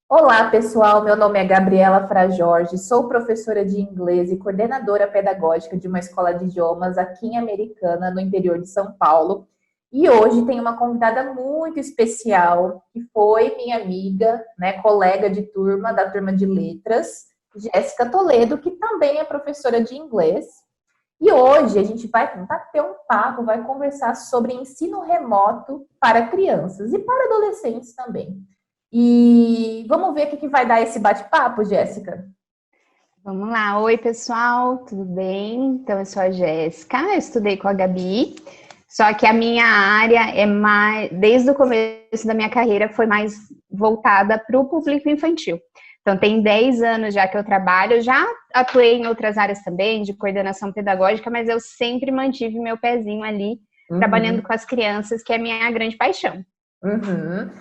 Olá, pessoal. Meu nome é Gabriela Fra Jorge, sou professora de inglês e coordenadora pedagógica de uma escola de idiomas aqui em Americana, no interior de São Paulo. E hoje tem uma convidada muito especial, que foi minha amiga, né, colega de turma, da turma de letras, Jéssica Toledo, que também é professora de inglês. E hoje a gente vai ter um papo, vai conversar sobre ensino remoto para crianças e para adolescentes também. E vamos ver o que vai dar esse bate-papo, Jéssica? Vamos lá. Oi, pessoal, tudo bem? Então, eu sou a Jéssica, eu estudei com a Gabi, só que a minha área é mais, desde o começo da minha carreira, foi mais voltada para o público infantil. Então, tem 10 anos já que eu trabalho, eu já atuei em outras áreas também, de coordenação pedagógica, mas eu sempre mantive meu pezinho ali, trabalhando Uhum, com as crianças, que é a minha grande paixão. uhum.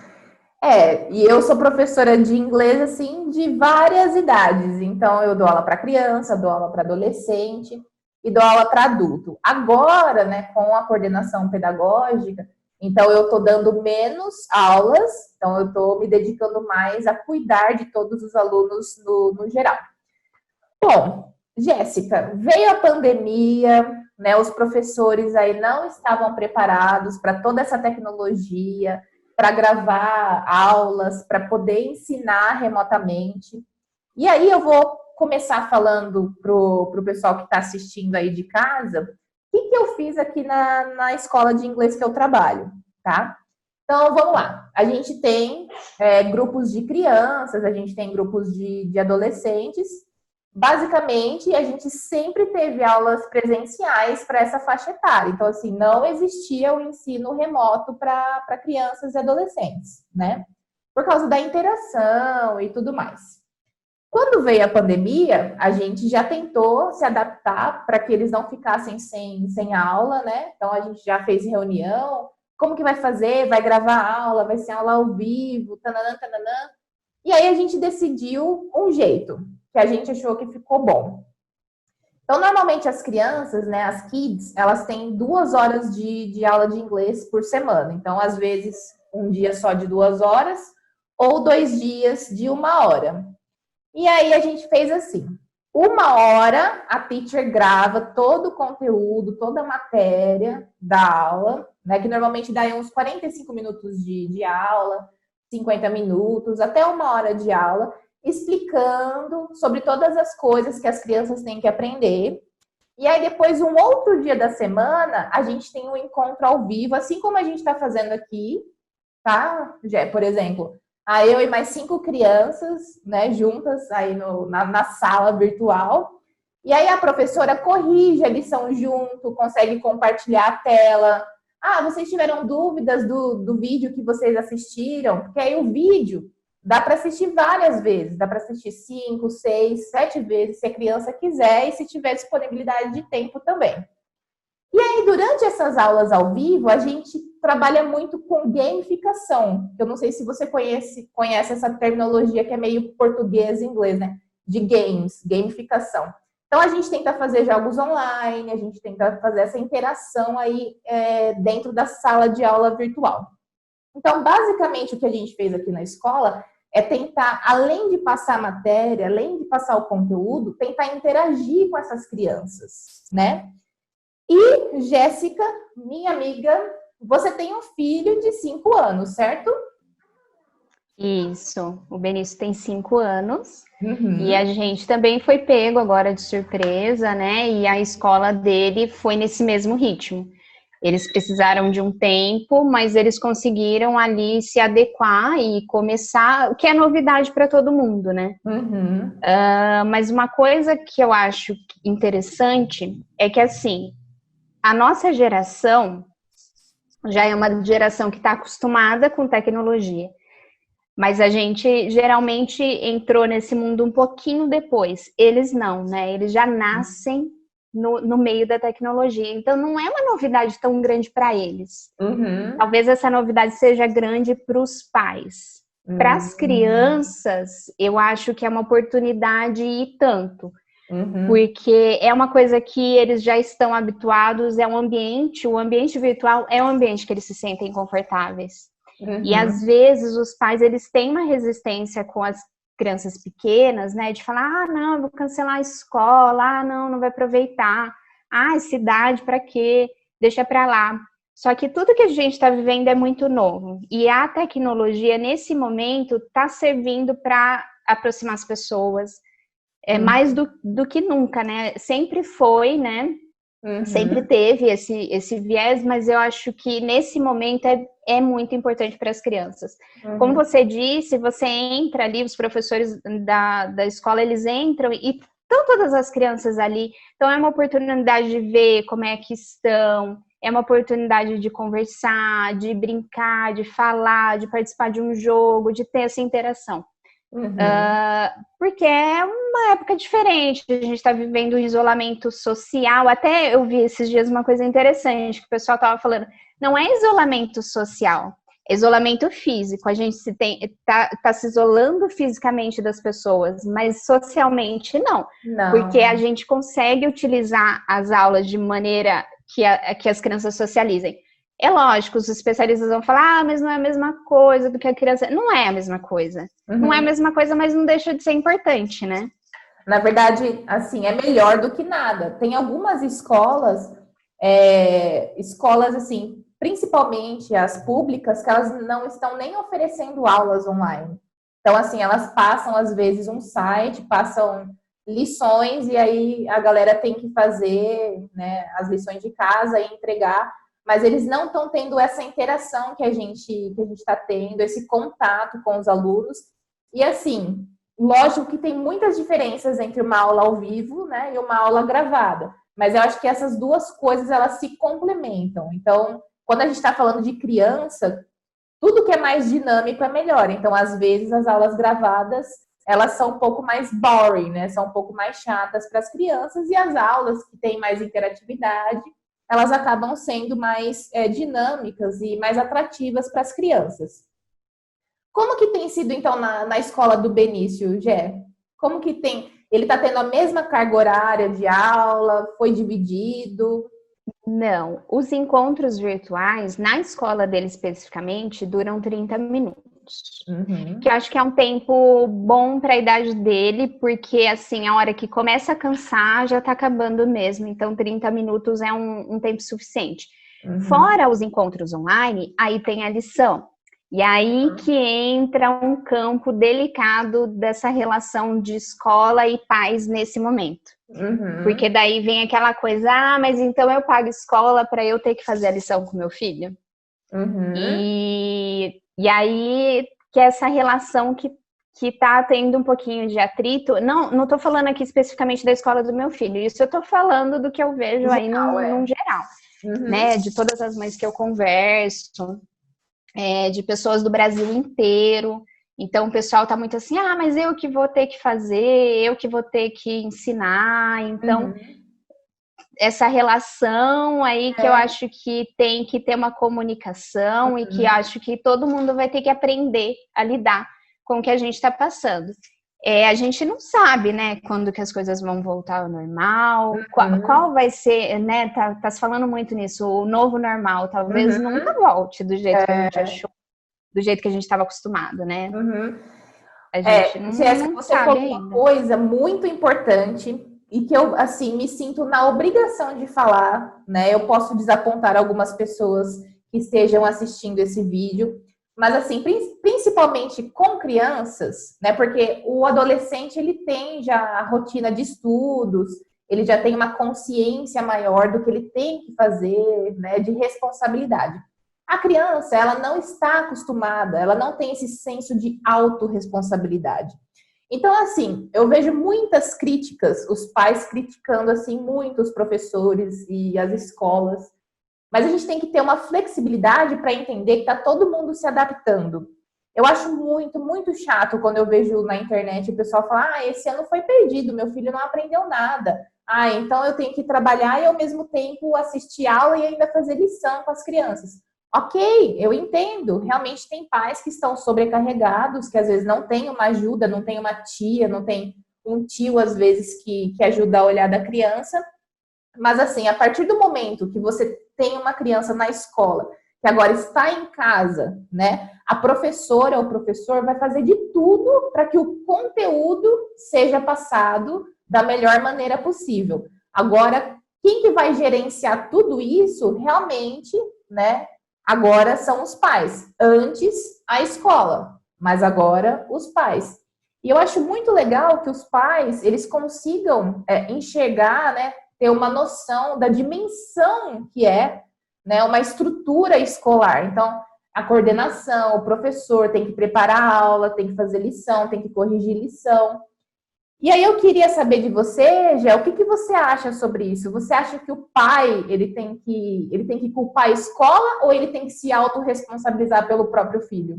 E eu sou professora de inglês, assim, de várias idades. Então, eu dou aula para criança, dou aula para adolescente e dou aula para adulto. Agora, né, com a coordenação pedagógica, então eu estou dando menos aulas, então eu estou me dedicando mais a cuidar de todos os alunos no geral. Bom, Jéssica, veio a pandemia, né? Os professores aí não estavam preparados para toda essa tecnologia, para gravar aulas, para poder ensinar remotamente. E aí eu vou começar falando pro pessoal que está assistindo aí de casa, o que eu fiz aqui na escola de inglês que eu trabalho, tá? Então, vamos lá. A gente tem grupos de crianças, a gente tem grupos de adolescentes. Basicamente, a gente sempre teve aulas presenciais para essa faixa etária. Então, assim, não existia o ensino remoto para crianças e adolescentes, né? Por causa da interação e tudo mais. Quando veio a pandemia, a gente já tentou se adaptar para que eles não ficassem sem aula, né? Então, a gente já fez reunião. Como que vai fazer? Vai gravar aula? Vai ser aula ao vivo? Tananã, tananã. E aí a gente decidiu um jeito que a gente achou que ficou bom. Então, normalmente as crianças, né, as kids, elas têm 2 horas de aula de inglês por semana. Então, às vezes, um dia só de 2 horas ou 2 dias de 1 hora. E aí a gente fez assim: 1 hora a teacher grava todo o conteúdo, toda a matéria da aula, né? Que normalmente dá uns 45 minutos de aula, 50 minutos, até 1 hora de aula, explicando sobre todas as coisas que as crianças têm que aprender. E aí, depois, um outro dia da semana, a gente tem um encontro ao vivo, assim como a gente está fazendo aqui, tá? Por exemplo, eu e mais 5 crianças, né, juntas aí na sala virtual. E aí a professora corrige a lição junto, consegue compartilhar a tela. Ah, vocês tiveram dúvidas do vídeo que vocês assistiram? Porque aí o vídeo dá para assistir várias vezes, dá para assistir 5, 6, 7 vezes, se a criança quiser e se tiver disponibilidade de tempo também. E aí, durante essas aulas ao vivo, a gente trabalha muito com gamificação. Eu não sei se você conhece essa terminologia que é meio português e inglês, né? De games, gamificação. Então, a gente tenta fazer jogos online, a gente tenta fazer essa interação aí dentro da sala de aula virtual. Então, basicamente, o que a gente fez aqui na escola é tentar, além de passar a matéria, além de passar o conteúdo, tentar interagir com essas crianças, né? E, Jéssica, minha amiga, você tem um filho de 5 anos, certo? Isso, o Benício tem 5 anos e a Uhum. gente também foi pego agora de surpresa, né? E a escola dele foi nesse mesmo ritmo. Eles precisaram de um tempo, mas eles conseguiram ali se adequar e começar, o que é novidade para todo mundo, né? Uhum. Mas uma coisa que eu acho interessante é que, assim, a nossa geração já é uma geração que está acostumada com tecnologia. Mas a gente geralmente entrou nesse mundo um pouquinho depois. Eles não, né? Eles já nascem no meio da tecnologia. Então não é uma novidade tão grande para eles. Uhum. Talvez essa novidade seja grande para os pais. Para as Uhum. crianças, eu acho que é uma oportunidade e tanto. Uhum. Porque é uma coisa que eles já estão habituados, é um ambiente, o ambiente virtual é um ambiente que eles se sentem confortáveis. E às vezes os pais, eles têm uma resistência com as crianças pequenas, né, de falar, ah, não, eu vou cancelar a escola, ah, não, não vai aproveitar, ah, cidade, para quê? Deixa para lá. Só que tudo que a gente está vivendo é muito novo, e a tecnologia, nesse momento, está servindo para aproximar as pessoas, mais do que nunca, né, sempre foi, né, sempre teve esse viés, mas eu acho que nesse momento é muito importante para as crianças. Como você disse, você entra ali, os professores da escola, eles entram e estão todas as crianças ali. Então, é uma oportunidade de ver como é que estão, é uma oportunidade de conversar, de brincar, de falar, de participar de um jogo, de ter essa interação. Porque é uma época diferente, a gente está vivendo um isolamento social. Até eu vi esses dias uma coisa interessante, que o pessoal estava falando, não é isolamento social, é isolamento físico. A gente tá se isolando fisicamente das pessoas, mas socialmente não. Porque a gente consegue utilizar as aulas de maneira que as crianças socializem. É lógico, os especialistas vão falar, mas não é a mesma coisa do que a criança. Não é a mesma coisa. Não é a mesma coisa, mas não deixa de ser importante, né? Na verdade, assim, é melhor do que nada. Tem algumas escolas, assim, principalmente as públicas, que elas não estão nem oferecendo aulas online. Então, assim, elas passam, às vezes, um site, passam lições, e aí a galera tem que fazer, né, as lições de casa e entregar, mas eles não estão tendo essa interação que a gente está tendo, esse contato com os alunos. E assim, lógico que tem muitas diferenças entre uma aula ao vivo, né, e uma aula gravada, mas eu acho que essas duas coisas, elas se complementam. Então, quando a gente está falando de criança, tudo que é mais dinâmico é melhor. Então, às vezes, as aulas gravadas, elas são um pouco mais boring, né, são um pouco mais chatas para as crianças, e as aulas que têm mais interatividade, elas acabam sendo mais dinâmicas e mais atrativas para as crianças. Como que tem sido, então, na escola do Benício, Gé? Como que tem... Ele está tendo a mesma carga horária de aula? Foi dividido? Não. Os encontros virtuais, na escola dele especificamente, duram 30 minutos. Que eu acho que é um tempo bom para a idade dele, porque, assim, a hora que começa a cansar, já está acabando mesmo. Então, 30 minutos é um tempo suficiente. Fora os encontros online, aí tem a lição. E aí que entra um campo delicado dessa relação de escola e pais nesse momento. Porque daí vem aquela coisa, ah, mas então eu pago escola para eu ter que fazer a lição com meu filho? E aí que essa relação que tá tendo um pouquinho de atrito, não tô falando aqui especificamente da escola do meu filho, isso eu tô falando do que eu vejo aí num geral, né, de todas as mães que eu converso, de pessoas do Brasil inteiro. Então o pessoal tá muito assim, ah, mas eu que vou ter que fazer, eu que vou ter que ensinar. Então essa relação aí que eu acho que tem que ter uma comunicação e que acho que todo mundo vai ter que aprender a lidar com o que a gente está passando. A gente não sabe, né, quando que as coisas vão voltar ao normal, qual vai ser, né, tá se falando muito nisso, o novo normal, talvez nunca volte do jeito que a gente achou, do jeito que a gente estava acostumado, né? A gente não você sabe falou ainda. uma coisa muito importante e que eu, assim, me sinto na obrigação de falar, né? Eu posso desapontar algumas pessoas que estejam assistindo esse vídeo, mas, assim, principalmente com crianças, né? Porque o adolescente, ele tem já a rotina de estudos, ele já tem uma consciência maior do que ele tem que fazer, né? De responsabilidade. A criança, ela não está acostumada, ela não tem esse senso de autorresponsabilidade. Então, assim, eu vejo muitas críticas, os pais criticando, assim, muito os professores e as escolas, mas a gente tem que ter uma flexibilidade para entender que está todo mundo se adaptando. Eu acho muito, muito chato quando eu vejo na internet o pessoal falar, ah, esse ano foi perdido, meu filho não aprendeu nada. Ah, então eu tenho que trabalhar e ao mesmo tempo assistir aula e ainda fazer lição com as crianças. Ok, eu entendo. Realmente tem pais que estão sobrecarregados, que às vezes não tem uma ajuda, não tem uma tia, não tem um tio, às vezes, que ajuda a olhar da criança. Mas, assim, a partir do momento que você tem uma criança na escola, que que agora está em casa, né? A professora ou o professor vai fazer de tudo para que o conteúdo seja passado da melhor maneira possível. Agora, quem que vai gerenciar tudo isso realmente, né? Agora são os pais. Antes, a escola, mas agora os pais. E eu acho muito legal que os pais, eles consigam enxergar, né? Ter uma noção da dimensão que é, né, uma estrutura escolar. Então, a coordenação, o professor tem que preparar a aula, tem que fazer lição, tem que corrigir lição. E aí eu queria saber de você, Gé, o que você acha sobre isso? Você acha que o pai ele tem que culpar a escola ou ele tem que se autorresponsabilizar pelo próprio filho?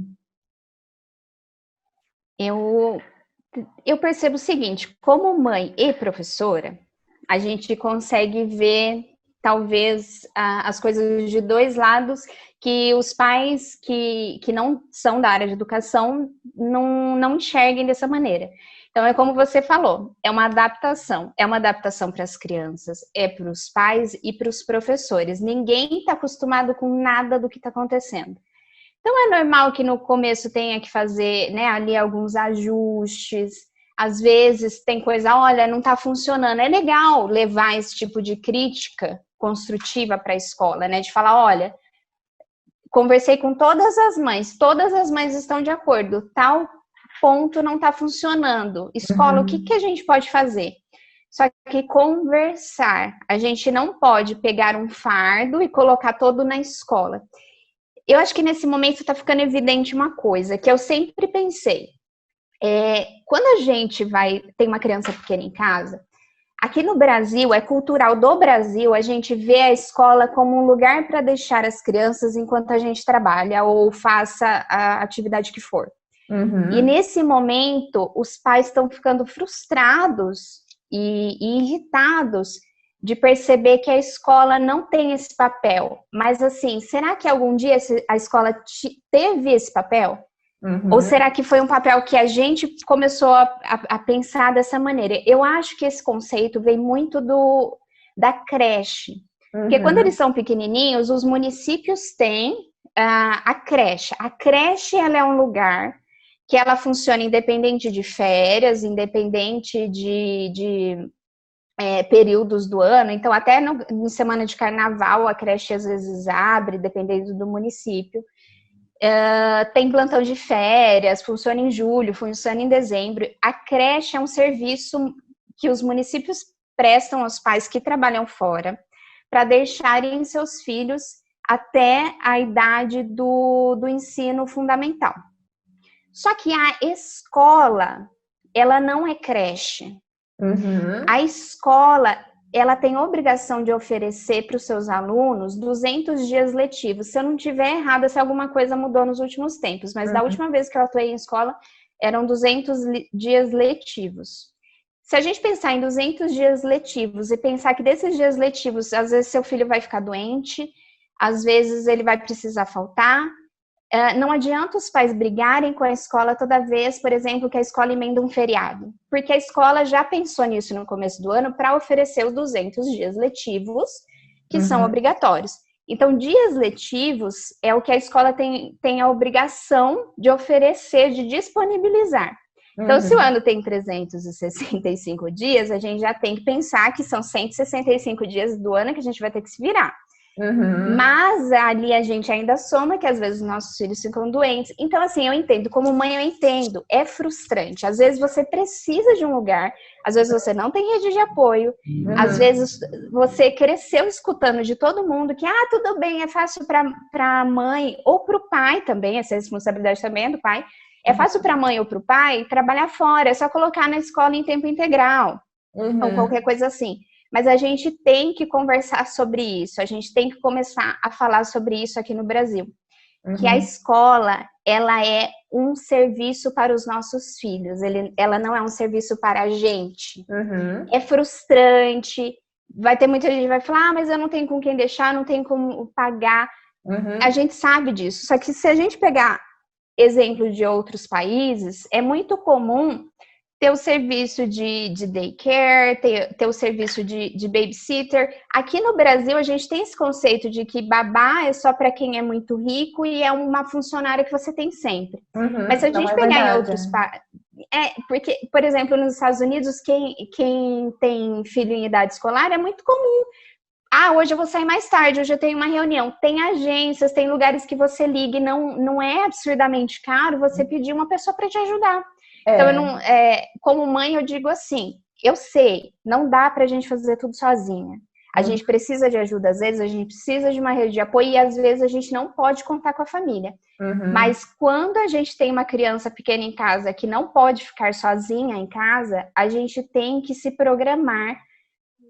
Eu, eu percebo o seguinte, como mãe e professora, a gente consegue ver, talvez, as coisas de dois lados que os pais que não são da área de educação não enxerguem dessa maneira. Então, é como você falou, é uma adaptação para as crianças, é para os pais e para os professores. Ninguém está acostumado com nada do que está acontecendo. Então, é normal que no começo tenha que fazer, né, ali alguns ajustes. Às vezes tem coisa, olha, não está funcionando. É legal levar esse tipo de crítica construtiva para a escola, né? De falar, olha, conversei com todas as mães estão de acordo, tal ponto não está funcionando. Escola, o que a gente pode fazer? Só que conversar, a gente não pode pegar um fardo e colocar todo na escola. Eu acho que nesse momento está ficando evidente uma coisa, que eu sempre pensei. Quando a gente tem uma criança pequena em casa, aqui no Brasil, é cultural do Brasil, a gente vê a escola como um lugar para deixar as crianças enquanto a gente trabalha ou faça a atividade que for. E nesse momento, os pais estão ficando frustrados e irritados de perceber que a escola não tem esse papel. Mas assim, será que algum dia a escola teve esse papel? Ou será que foi um papel que a gente começou a pensar dessa maneira? Eu acho que esse conceito vem muito da creche. Porque quando eles são pequenininhos, os municípios têm a creche. A creche, ela é um lugar que ela funciona independente de férias, independente de períodos do ano. Então, até em semana de carnaval, a creche às vezes abre, dependendo do município. Tem plantão de férias, funciona em julho, funciona em dezembro. A creche é um serviço que os municípios prestam aos pais que trabalham fora para deixarem seus filhos até a idade do ensino fundamental. Só que a escola, ela não é creche. A escola, ela tem a obrigação de oferecer para os seus alunos 200 dias letivos. Se eu não estiver errada, se alguma coisa mudou nos últimos tempos, mas da última vez que eu atuei em escola, eram 200 dias letivos. Se a gente pensar em 200 dias letivos e pensar que desses dias letivos, às vezes seu filho vai ficar doente, às vezes ele vai precisar faltar, não adianta os pais brigarem com a escola toda vez, por exemplo, que a escola emenda um feriado. Porque a escola já pensou nisso no começo do ano para oferecer os 200 dias letivos, que são obrigatórios. Então, dias letivos é o que a escola tem a obrigação de oferecer, de disponibilizar. Então, se o ano tem 365 dias, a gente já tem que pensar que são 165 dias do ano que a gente vai ter que se virar. Mas ali a gente ainda soma que às vezes os nossos filhos ficam doentes. Então, assim, eu entendo, como mãe eu entendo, é frustrante. Às vezes você precisa de um lugar, às vezes você não tem rede de apoio, às vezes você cresceu escutando de todo mundo que, tudo bem, é fácil para a mãe ou para o pai também, essa responsabilidade também é do pai, é fácil para a mãe ou para o pai trabalhar fora, é só colocar na escola em tempo integral, ou qualquer coisa assim. Mas a gente tem que conversar sobre isso, a gente tem que começar a falar sobre isso aqui no Brasil. Que a escola, ela é um serviço para os nossos filhos, ela não é um serviço para a gente. É frustrante, vai ter muita gente que vai falar, mas eu não tenho com quem deixar, não tenho como pagar. A gente sabe disso, só que se a gente pegar exemplo de outros países, é muito comum ter o serviço de daycare, ter o serviço de babysitter. Aqui no Brasil, a gente tem esse conceito de que babá é só para quem é muito rico e é uma funcionária que você tem sempre. Mas se a gente pegar em outros países... porque, por exemplo, nos Estados Unidos, quem tem filho em idade escolar é muito comum. Hoje eu vou sair mais tarde, hoje eu tenho uma reunião. Tem agências, tem lugares que você liga e não é absurdamente caro você pedir uma pessoa para te ajudar. Então, como mãe, eu digo assim, eu sei, não dá pra gente fazer tudo sozinha. A gente precisa de ajuda, às vezes a gente precisa de uma rede de apoio e às vezes a gente não pode contar com a família. Mas quando a gente tem uma criança pequena em casa que não pode ficar sozinha em casa, a gente tem que se programar.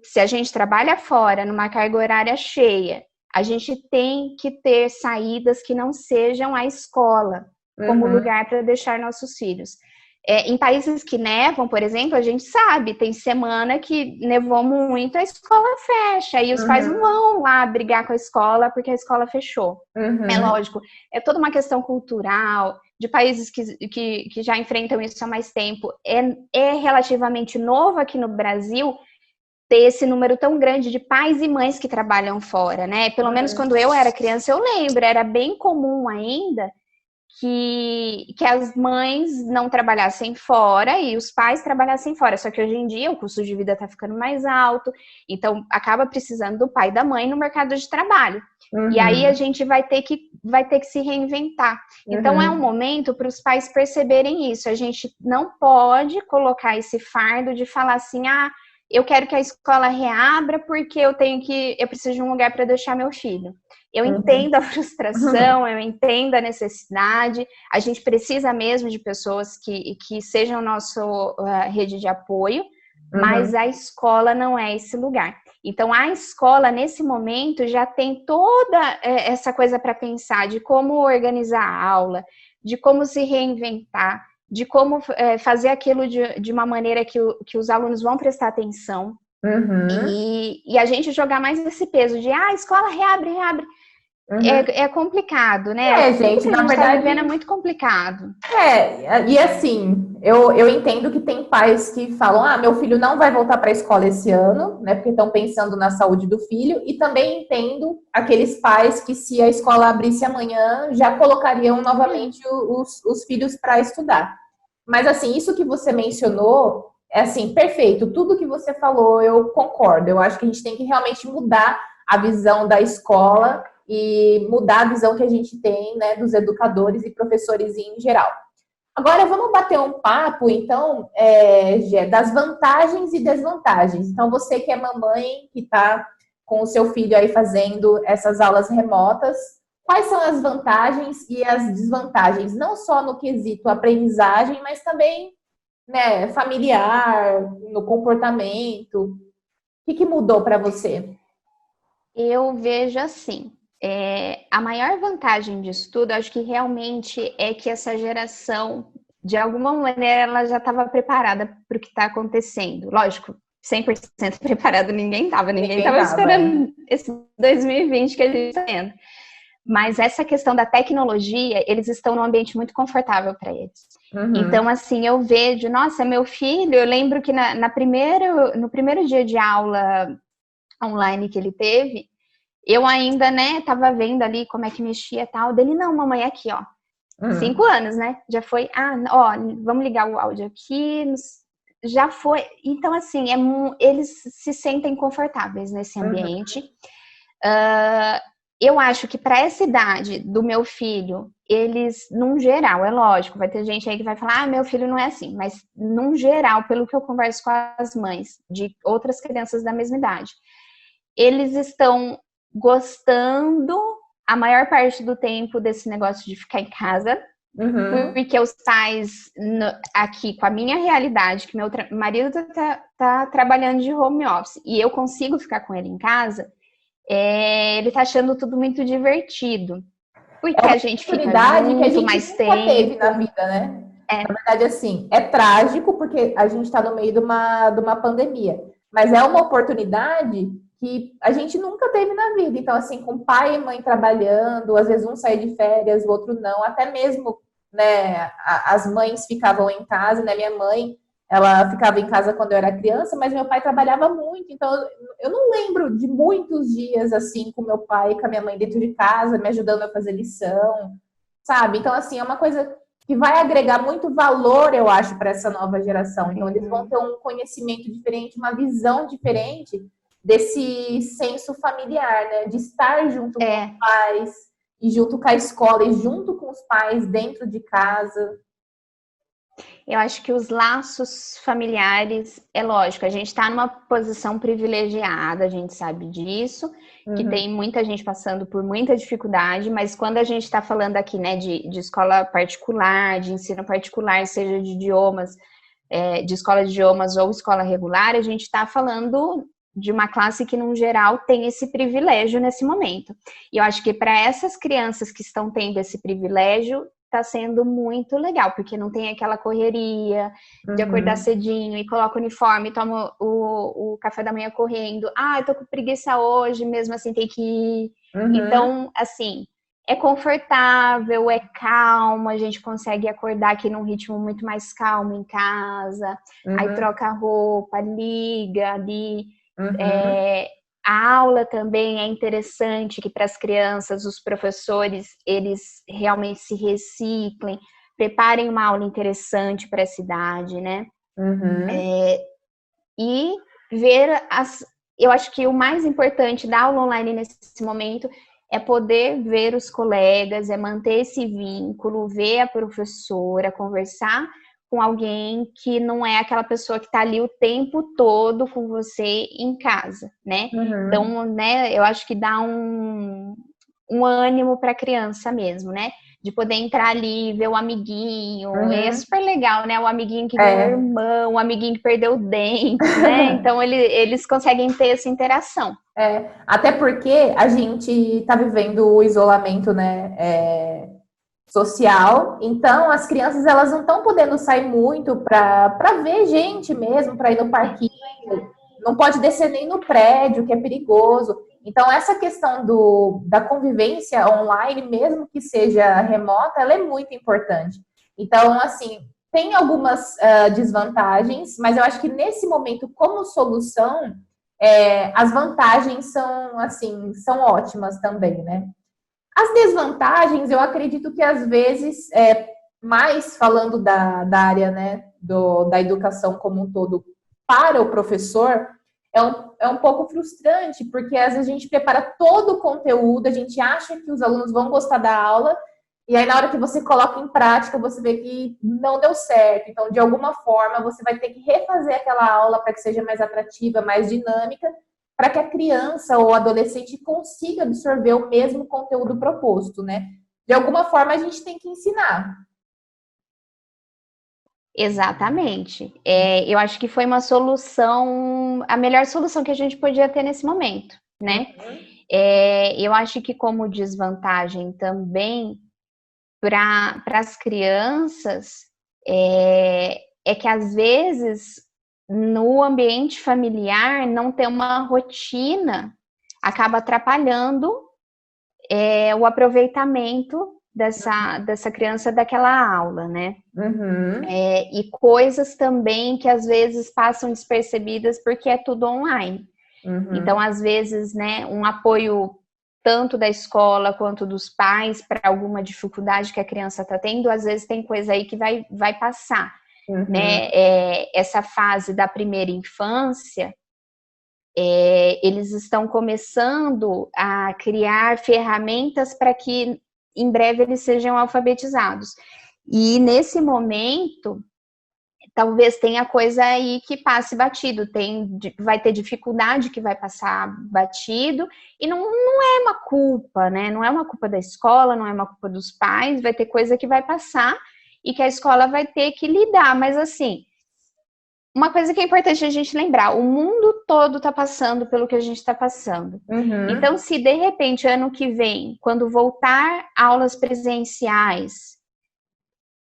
Se a gente trabalha fora, numa carga horária cheia, a gente tem que ter saídas que não sejam a escola como lugar para deixar nossos filhos. Em países que nevam, por exemplo, a gente sabe, tem semana que nevou muito, a escola fecha, e os pais não vão lá brigar com a escola porque a escola fechou. É lógico, é toda uma questão cultural, de países que já enfrentam isso há mais tempo. É relativamente novo aqui no Brasil ter esse número tão grande de pais e mães que trabalham fora, né? Pelo menos quando eu era criança, eu lembro, era bem comum ainda que as mães não trabalhassem fora e os pais trabalhassem fora. Só que hoje em dia o custo de vida está ficando mais alto, então acaba precisando do pai e da mãe no mercado de trabalho. E aí a gente vai ter que se reinventar. Então é um momento para os pais perceberem isso. A gente não pode colocar esse fardo de falar assim, eu quero que a escola reabra porque eu preciso de um lugar para deixar meu filho. Eu entendo a frustração, eu entendo a necessidade, a gente precisa mesmo de pessoas que sejam nossa rede de apoio, mas a escola não é esse lugar. Então, a escola, nesse momento, já tem toda essa coisa para pensar de como organizar a aula, de como se reinventar, de como fazer aquilo de uma maneira que os alunos vão prestar atenção. E a gente jogar mais esse peso de a escola reabre. É complicado, né? Gente, na verdade, tá vivendo é muito complicado. E assim, eu entendo que tem pais que falam, meu filho não vai voltar para a escola esse ano, né? Porque estão pensando na saúde do filho, e também entendo aqueles pais que, se a escola abrisse amanhã, já colocariam novamente os filhos para estudar. Mas assim, isso que você mencionou é assim, perfeito. Tudo que você falou, eu concordo. Eu acho que a gente tem que realmente mudar a visão da escola e mudar a visão que a gente tem, né, dos educadores e professores em geral. Agora, vamos bater um papo, então, Gé, das vantagens e desvantagens. Então, você que é mamãe, que está com o seu filho aí fazendo essas aulas remotas, quais são as vantagens e as desvantagens, não só no quesito aprendizagem, mas também, né, familiar, no comportamento? O que mudou para você? Eu vejo assim, a maior vantagem disso tudo, acho que realmente é que essa geração, de alguma maneira, ela já estava preparada para o que está acontecendo. Lógico, 100% preparado ninguém estava esperando esse 2020 que a gente está tendo. Mas essa questão da tecnologia, eles estão num ambiente muito confortável para eles. Então, assim, eu vejo, nossa, meu filho, eu lembro que no primeiro dia de aula online que ele teve, eu ainda, né, tava vendo ali como é que mexia e tal, dele, não, mamãe, aqui, ó, 5 anos, né, já foi, vamos ligar o áudio aqui, já foi, então, assim, eles se sentem confortáveis nesse ambiente. Eu acho que para essa idade do meu filho, eles, num geral, é lógico, vai ter gente aí que vai falar, meu filho não é assim, mas num geral, pelo que eu converso com as mães de outras crianças da mesma idade, eles estão gostando a maior parte do tempo desse negócio de ficar em casa, porque os pais aqui, com a minha realidade, que meu marido tá trabalhando de home office e eu consigo ficar com ele em casa, ele tá achando tudo muito divertido. Porque a gente fica junto que a gente mais nunca tempo. teve na vida, né? Na verdade, assim, é trágico porque a gente está no meio de uma pandemia. Mas é uma oportunidade que a gente nunca teve na vida. Então, assim, com pai e mãe trabalhando, às vezes um sai de férias, o outro não. Até mesmo, né, as mães ficavam em casa, né? Minha mãe, ela ficava em casa quando eu era criança, mas meu pai trabalhava muito, então eu não lembro de muitos dias assim com meu pai e com a minha mãe dentro de casa, me ajudando a fazer lição, sabe? Então, assim, é uma coisa que vai agregar muito valor, eu acho, para essa nova geração. Então, eles vão ter um conhecimento diferente, uma visão diferente desse senso familiar, né? De estar junto com os pais, e junto com a escola, e junto com os pais dentro de casa. Eu acho que os laços familiares, é lógico, a gente está numa posição privilegiada, a gente sabe disso, que tem muita gente passando por muita dificuldade, mas quando a gente está falando aqui, né, de escola particular, de ensino particular, seja de idiomas, de escola de idiomas ou escola regular, a gente está falando de uma classe que, no geral, tem esse privilégio nesse momento. E eu acho que para essas crianças que estão tendo esse privilégio, tá sendo muito legal, porque não tem aquela correria de acordar cedinho e coloca o uniforme, toma o café da manhã correndo. Ah, eu tô com preguiça hoje, mesmo assim tem que ir. Então, assim, é confortável, é calmo, a gente consegue acordar aqui num ritmo muito mais calmo em casa, aí troca a roupa, liga ali. A aula também é interessante, que para as crianças, os professores, eles realmente se reciclem, preparem uma aula interessante para essa idade, né? E ver eu acho que o mais importante da aula online nesse momento é poder ver os colegas, é manter esse vínculo, ver a professora, conversar com alguém que não é aquela pessoa que está ali o tempo todo com você em casa, né? Então, né, eu acho que dá um ânimo para a criança mesmo, né? De poder entrar ali, ver o amiguinho, é super legal, né? O amiguinho que ganhou irmão, o amiguinho que perdeu o dente, né? Então, eles conseguem ter essa interação. Até porque a gente está vivendo o isolamento, né, social, então as crianças elas não estão podendo sair muito para ver gente mesmo, para ir no parquinho, não pode descer nem no prédio, que é perigoso. Então, essa questão da convivência online, mesmo que seja remota, ela é muito importante. Então, assim, tem algumas desvantagens, mas eu acho que nesse momento, como solução, as vantagens são, assim, são ótimas também, né? As desvantagens, eu acredito que às vezes, mais falando da área, né, da educação como um todo, para o professor, é um pouco frustrante, porque às vezes a gente prepara todo o conteúdo, a gente acha que os alunos vão gostar da aula, e aí na hora que você coloca em prática, você vê que não deu certo. Então, de alguma forma, você vai ter que refazer aquela aula para que seja mais atrativa, mais dinâmica, para que a criança ou adolescente consiga absorver o mesmo conteúdo proposto, né? De alguma forma, a gente tem que ensinar. Exatamente. Eu acho que foi uma solução, a melhor solução que a gente podia ter nesse momento, né? Eu acho que como desvantagem também para as crianças é que às vezes no ambiente familiar não ter uma rotina acaba atrapalhando o aproveitamento dessa criança daquela aula, né? E coisas também que às vezes passam despercebidas porque é tudo online. Então, às vezes, né, um apoio tanto da escola quanto dos pais para alguma dificuldade que a criança está tendo, às vezes tem coisa aí que vai passar. Né? Essa fase da primeira infância, eles estão começando a criar ferramentas para que em breve eles sejam alfabetizados. E nesse momento, talvez tenha coisa aí que passe batido, vai ter dificuldade que vai passar batido, e não é uma culpa, né? Não é uma culpa da escola, não é uma culpa dos pais, vai ter coisa que vai passar e que a escola vai ter que lidar, mas assim, uma coisa que é importante a gente lembrar, o mundo todo está passando pelo que a gente está passando. Então, se de repente, ano que vem, quando voltar aulas presenciais,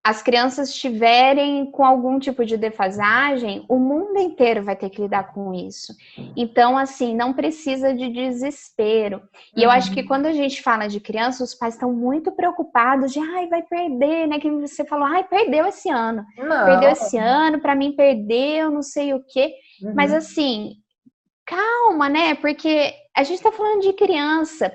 as crianças estiverem com algum tipo de defasagem, o mundo inteiro vai ter que lidar com isso. Então, assim, não precisa de desespero. E eu acho que quando a gente fala de criança, os pais estão muito preocupados de, ai, vai perder, né? Que você falou, ai, perdeu esse ano. Não. Perdeu esse ano, para mim perdeu, não sei o quê. Mas, assim, calma, né? Porque a gente está falando de criança.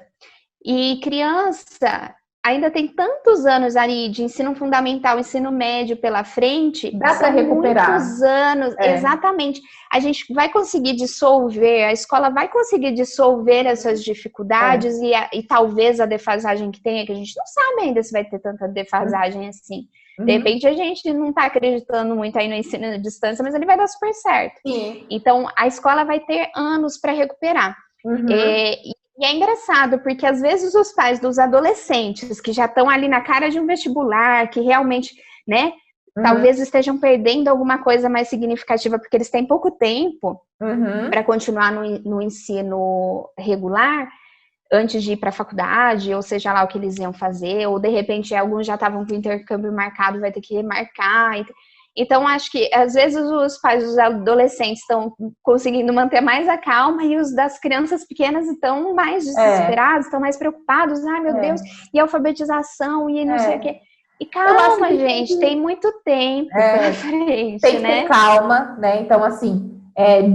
E criança ainda tem tantos anos ali de ensino fundamental, ensino médio pela frente. Dá para recuperar. Muitos anos, exatamente. A gente vai conseguir dissolver, a escola vai conseguir dissolver essas dificuldades e talvez a defasagem que tenha, que a gente não sabe ainda se vai ter tanta defasagem assim. De repente a gente não está acreditando muito aí no ensino à distância, mas ele vai dar super certo. Sim. Então a escola vai ter anos para recuperar. E é engraçado, porque às vezes os pais dos adolescentes que já estão ali na cara de um vestibular, que realmente, né, talvez estejam perdendo alguma coisa mais significativa, porque eles têm pouco tempo para continuar no ensino regular, antes de ir para a faculdade, ou seja lá o que eles iam fazer, ou de repente alguns já estavam com o intercâmbio marcado, vai ter que remarcar. Então, acho que às vezes os pais dos adolescentes estão conseguindo manter mais a calma e os das crianças pequenas estão mais desesperados, estão mais preocupados. Ai, meu Deus, e alfabetização, e não sei o quê. E calma, gente, tem muito tempo pela frente, tem que né? ter calma, né? Então, assim,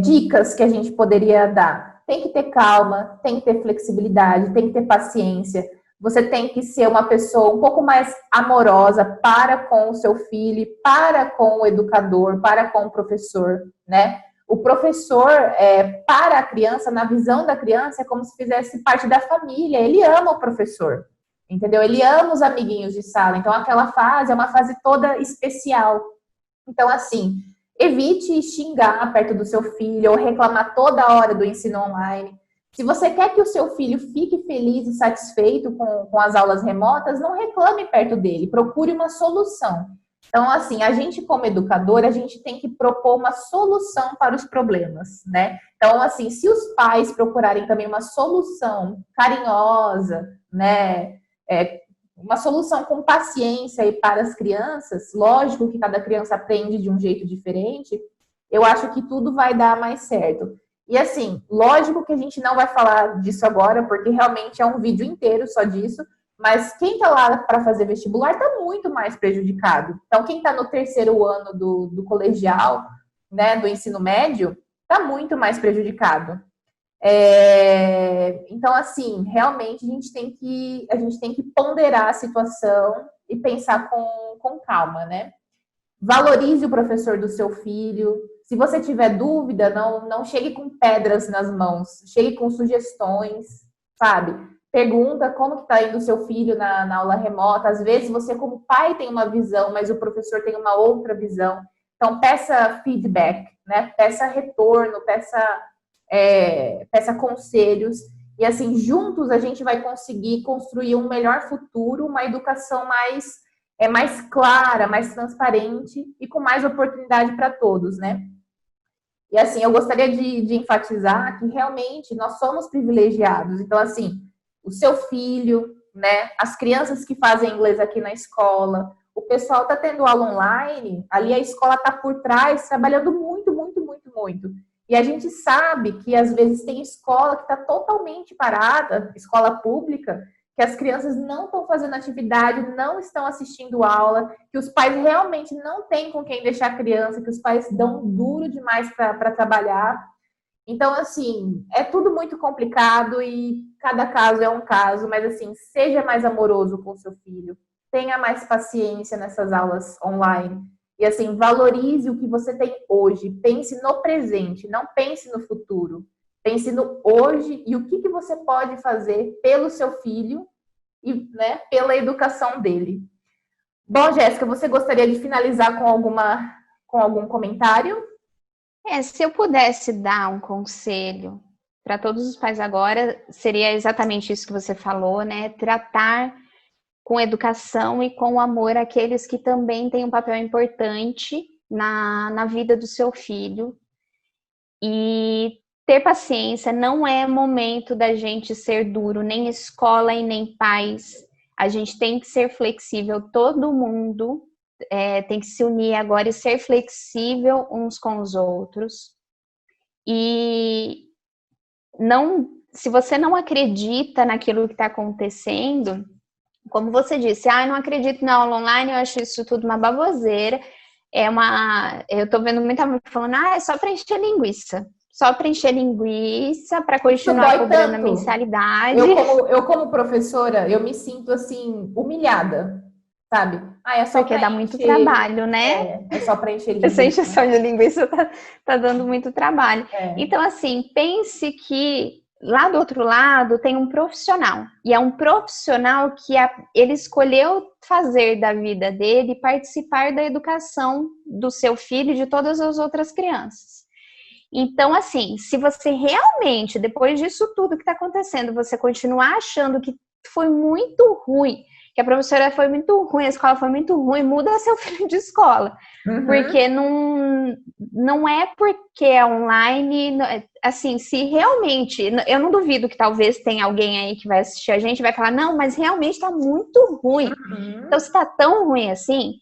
dicas que a gente poderia dar. Tem que ter calma, tem que ter flexibilidade, tem que ter paciência. Você tem que ser uma pessoa um pouco mais amorosa para com o seu filho, para com o educador, para com o professor, né? O professor, para a criança, na visão da criança, é como se fizesse parte da família. Ele ama o professor, entendeu? Ele ama os amiguinhos de sala. Então, aquela fase é uma fase toda especial. Então, assim, evite xingar perto do seu filho ou reclamar toda hora do ensino online. Se você quer que o seu filho fique feliz e satisfeito com as aulas remotas, não reclame perto dele, procure uma solução. Então, assim, a gente como educador, a gente tem que propor uma solução para os problemas, né? Então, assim, se os pais procurarem também uma solução carinhosa, né, uma solução com paciência aí para as crianças, lógico que cada criança aprende de um jeito diferente, eu acho que tudo vai dar mais certo. E assim, lógico que a gente não vai falar disso agora, porque realmente é um vídeo inteiro só disso, mas quem está lá para fazer vestibular está muito mais prejudicado. Então, quem está no terceiro ano do colegial, né, do ensino médio, está muito mais prejudicado. Então, assim, realmente a gente tem que ponderar a situação e pensar com calma, né? Valorize o professor do seu filho. Se você tiver dúvida, não chegue com pedras nas mãos, chegue com sugestões, sabe? Pergunta como que está indo o seu filho na aula remota. Às vezes você, como pai, tem uma visão, mas o professor tem uma outra visão. Então, peça feedback, né? Peça retorno, peça conselhos. E assim, juntos a gente vai conseguir construir um melhor futuro, uma educação mais clara, mais transparente e com mais oportunidade para todos, né? E assim, eu gostaria de enfatizar que realmente nós somos privilegiados. Então, assim, o seu filho, né? As crianças que fazem inglês aqui na escola, o pessoal está tendo aula online, ali a escola está por trás, trabalhando muito, muito, muito, muito. E a gente sabe que às vezes tem escola que está totalmente parada, escola pública, que as crianças não estão fazendo atividade, não estão assistindo aula, que os pais realmente não têm com quem deixar a criança, que os pais dão duro demais para trabalhar. Então, assim, é tudo muito complicado e cada caso é um caso, mas assim, seja mais amoroso com o seu filho, tenha mais paciência nessas aulas online. E assim, valorize o que você tem hoje, pense no presente, não pense no futuro. Pense no hoje e o que você pode fazer pelo seu filho e, né, pela educação dele. Bom, Jéssica, você gostaria de finalizar com algum comentário? Se eu pudesse dar um conselho para todos os pais agora, seria exatamente isso que você falou, né? Tratar com educação e com amor aqueles que também têm um papel importante na vida do seu filho. E ter paciência, não é momento da gente ser duro, nem escola e nem pais. A gente tem que ser flexível, todo mundo tem que se unir agora e ser flexível uns com os outros. E se você não acredita naquilo que está acontecendo, como você disse, eu não acredito na aula online, eu acho isso tudo uma baboseira. Eu tô vendo muita gente falando, é só preencher linguiça. Só preencher linguiça para continuar cobrando a mensalidade. Eu como professora, eu me sinto assim, humilhada, sabe? É só porque dá muito trabalho, né? É só preencher linguiça. Essa encheção de linguiça tá dando muito trabalho. Então, assim, pense que lá do outro lado tem um profissional. E é um profissional que ele escolheu fazer da vida dele participar da educação do seu filho e de todas as outras crianças. Então, assim, se você realmente, depois disso tudo que está acontecendo, você continuar achando que foi muito ruim, que a professora foi muito ruim, a escola foi muito ruim, muda seu filho de escola. Porque não é porque é online, assim, se realmente, eu não duvido que talvez tenha alguém aí que vai assistir a gente e vai falar, não, mas realmente está muito ruim. Então, se está tão ruim assim,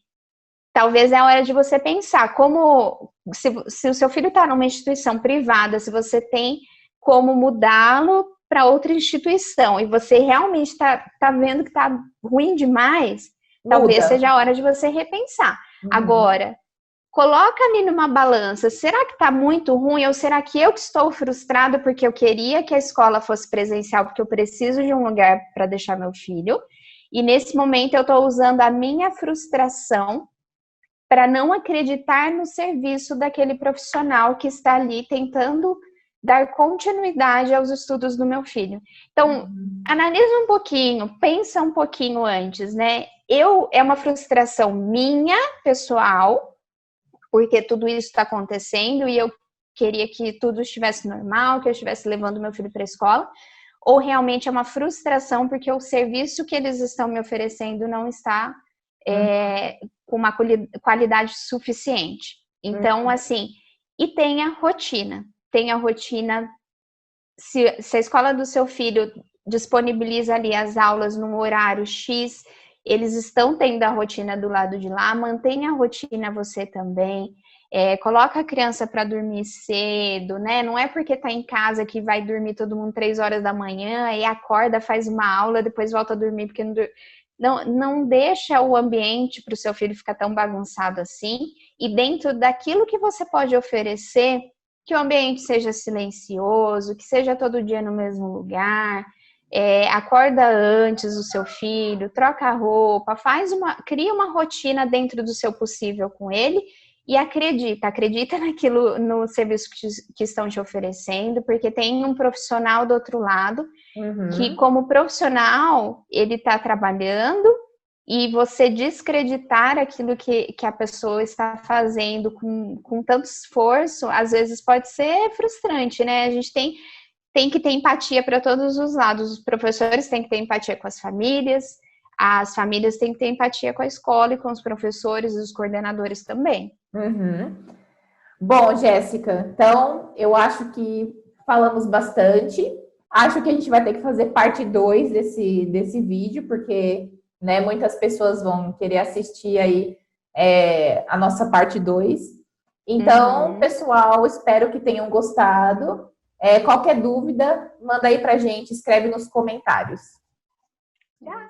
talvez é a hora de você pensar como, se o seu filho está numa instituição privada, se você tem como mudá-lo para outra instituição e você realmente está vendo que está ruim demais, talvez seja a hora de você repensar. Agora, coloca ali numa balança, será que está muito ruim ou será que eu que estou frustrada porque eu queria que a escola fosse presencial porque eu preciso de um lugar para deixar meu filho e nesse momento eu estou usando a minha frustração para não acreditar no serviço daquele profissional que está ali tentando dar continuidade aos estudos do meu filho. Então, analisa um pouquinho, pensa um pouquinho antes, né? É uma frustração minha, pessoal, porque tudo isso está acontecendo e eu queria que tudo estivesse normal, que eu estivesse levando meu filho para a escola, ou realmente é uma frustração porque o serviço que eles estão me oferecendo não está com uma qualidade suficiente. Então, assim, e tenha rotina. Tenha rotina. Se a escola do seu filho disponibiliza ali as aulas num horário X, eles estão tendo a rotina do lado de lá, mantenha a rotina você também. Coloca a criança para dormir cedo, né? Não é porque tá em casa que vai dormir todo mundo 3 horas da manhã e acorda, faz uma aula, depois volta a dormir porque não deixa o ambiente para o seu filho ficar tão bagunçado assim. E dentro daquilo que você pode oferecer, que o ambiente seja silencioso, que seja todo dia no mesmo lugar, acorda antes o seu filho, troca a roupa, cria uma rotina dentro do seu possível com ele e acredita naquilo, no serviço que estão te oferecendo, porque tem um profissional do outro lado que, como profissional, ele está trabalhando e você descreditar aquilo que a pessoa está fazendo com tanto esforço, às vezes pode ser frustrante, né? A gente tem que ter empatia para todos os lados. Os professores têm que ter empatia com as famílias têm que ter empatia com a escola e com os professores e os coordenadores também. Bom, Jéssica, então eu acho que falamos bastante. Acho que a gente vai ter que fazer parte 2 desse vídeo, porque muitas pessoas vão querer assistir aí a nossa parte 2. Então, pessoal, espero que tenham gostado. Qualquer dúvida, manda aí pra gente, escreve nos comentários.